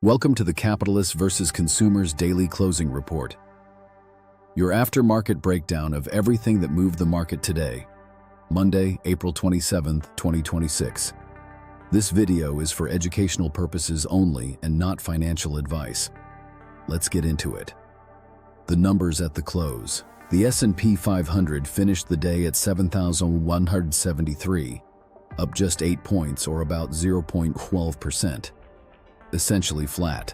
Welcome to the Capitalist versus Consumers Daily Closing Report, your after-market breakdown of everything that moved the market today, Monday, April 27, 2026. This video is for educational purposes only and not financial advice. Let's get into it. The numbers at the close. The S&P 500 finished the day at 7,173, up just 8 points or about 0.12%. Essentially flat.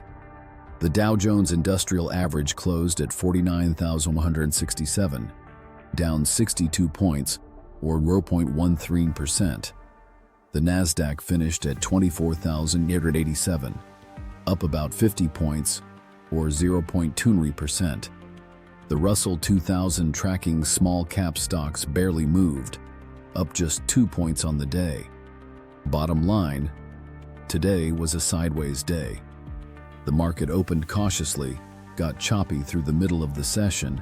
The Dow Jones Industrial Average closed at 49,167, down 62 points or 0.13%. The Nasdaq finished at 24,887, up about 50 points or 0.23%. The Russell 2000 tracking small cap stocks barely moved, up just 2 points on the day. Bottom line, today was a sideways day. The market opened cautiously, got choppy through the middle of the session,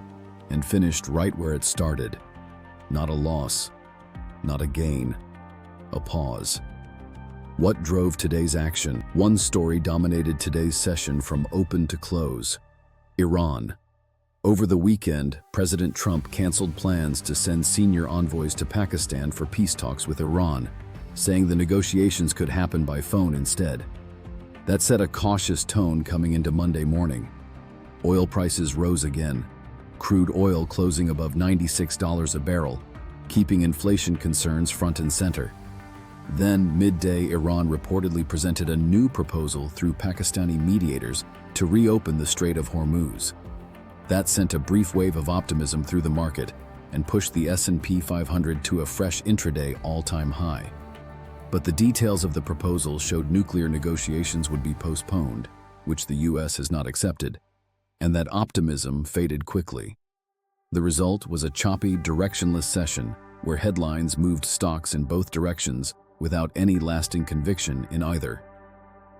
and finished right where it started. Not a loss, not a gain, a pause. What drove today's action? One story dominated today's session from open to close: Iran. Over the weekend, President Trump canceled plans to send senior envoys to Pakistan for peace talks with Iran, saying the negotiations could happen by phone instead. That set a cautious tone coming into Monday morning. Oil prices rose again, crude oil closing above $96 a barrel, keeping inflation concerns front and center. Then, midday, Iran reportedly presented a new proposal through Pakistani mediators to reopen the Strait of Hormuz. That sent a brief wave of optimism through the market and pushed the S&P 500 to a fresh intraday all-time high. But the details of the proposal showed nuclear negotiations would be postponed, which the U.S. has not accepted, and that optimism faded quickly. The result was a choppy, directionless session where headlines moved stocks in both directions without any lasting conviction in either.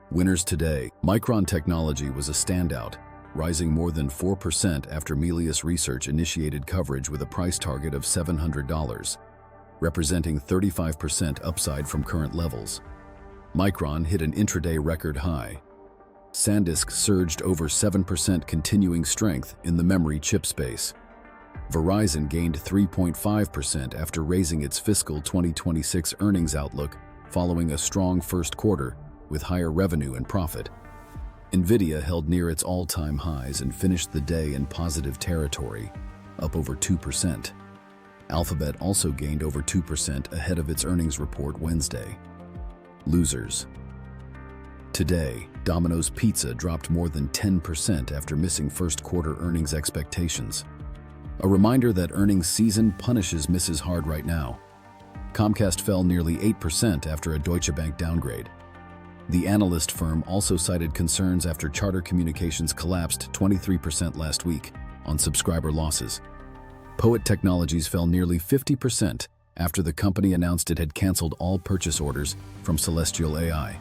Winners today. Micron Technology was a standout, rising more than 4% after Melius Research initiated coverage with a price target of $700. Representing 35% upside from current levels. Micron hit an intraday record high. SanDisk surged over 7%, continuing strength in the memory chip space. Verizon gained 3.5% after raising its fiscal 2026 earnings outlook following a strong first quarter with higher revenue and profit. Nvidia held near its all-time highs and finished the day in positive territory, up over 2%. Alphabet also gained over 2% ahead of its earnings report Wednesday. Losers. Today, Domino's Pizza dropped more than 10% after missing first quarter earnings expectations. A reminder that earnings season punishes misses hard right now. Comcast fell nearly 8% after a Deutsche Bank downgrade. The analyst firm also cited concerns after Charter Communications collapsed 23% last week on subscriber losses. POET Technologies fell nearly 50% after the company announced it had canceled all purchase orders from Celestial AI.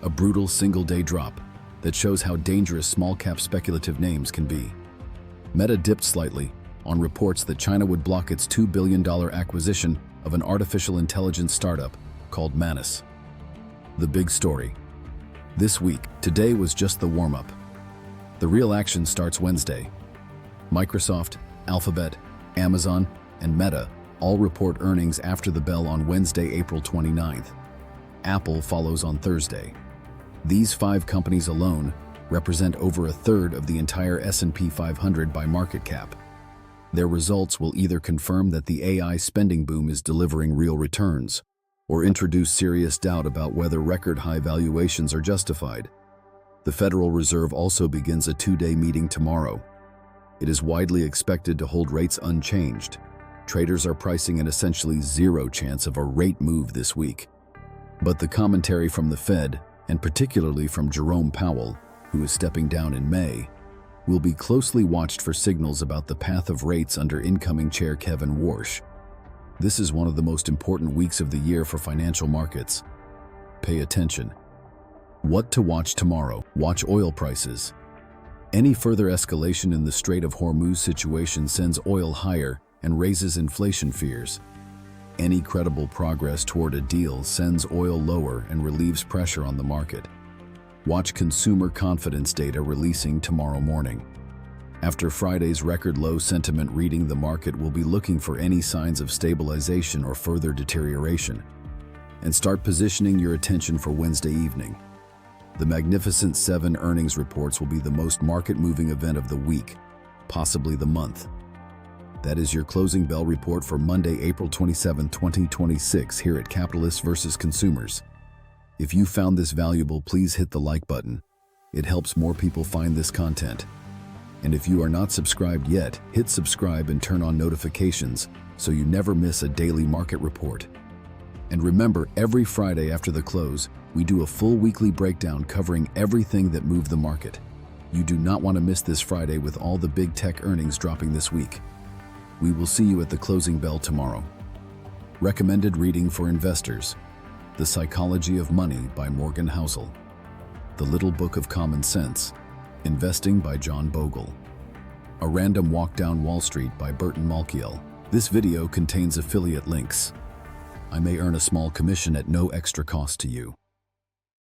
A brutal single-day drop that shows how dangerous small-cap speculative names can be. Meta dipped slightly on reports that China would block its $2 billion acquisition of an artificial intelligence startup called Manus. The big story. This week, today was just the warm-up. The real action starts Wednesday. Microsoft, Alphabet, Amazon, and Meta all report earnings after the bell on Wednesday, April 29th. Apple follows on Thursday. These 5 companies alone represent over a third of the entire S&P 500 by market cap. Their results will either confirm that the AI spending boom is delivering real returns, or introduce serious doubt about whether record-high valuations are justified. The Federal Reserve also begins a 2-day meeting tomorrow. It is widely expected to hold rates unchanged. Traders are pricing an essentially zero chance of a rate move this week. But the commentary from the Fed, and particularly from Jerome Powell, who is stepping down in May, will be closely watched for signals about the path of rates under incoming chair Kevin Warsh. This is one of the most important weeks of the year for financial markets. Pay attention. What to watch tomorrow? Watch oil prices. Any further escalation in the Strait of Hormuz situation sends oil higher and raises inflation fears. Any credible progress toward a deal sends oil lower and relieves pressure on the market. Watch consumer confidence data releasing tomorrow morning. After Friday's record low sentiment reading, the market will be looking for any signs of stabilization or further deterioration. And start positioning your attention for Wednesday evening. The Magnificent Seven earnings reports will be the most market-moving event of the week, possibly the month. That is your closing bell report for Monday, April 27, 2026 here at Capitalists vs. Consumers. If you found this valuable, please hit the like button. It helps more people find this content. And if you are not subscribed yet, hit subscribe and turn on notifications so you never miss a daily market report. And remember, every Friday after the close, we do a full weekly breakdown covering everything that moved the market. You do not want to miss this Friday with all the big tech earnings dropping this week. We will see you at the closing bell tomorrow. Recommended reading for investors: The Psychology of Money by Morgan Housel, The Little Book of Common Sense, Investing by John Bogle, A Random Walk Down Wall Street by Burton Malkiel. This video contains affiliate links. I may earn a small commission at no extra cost to you.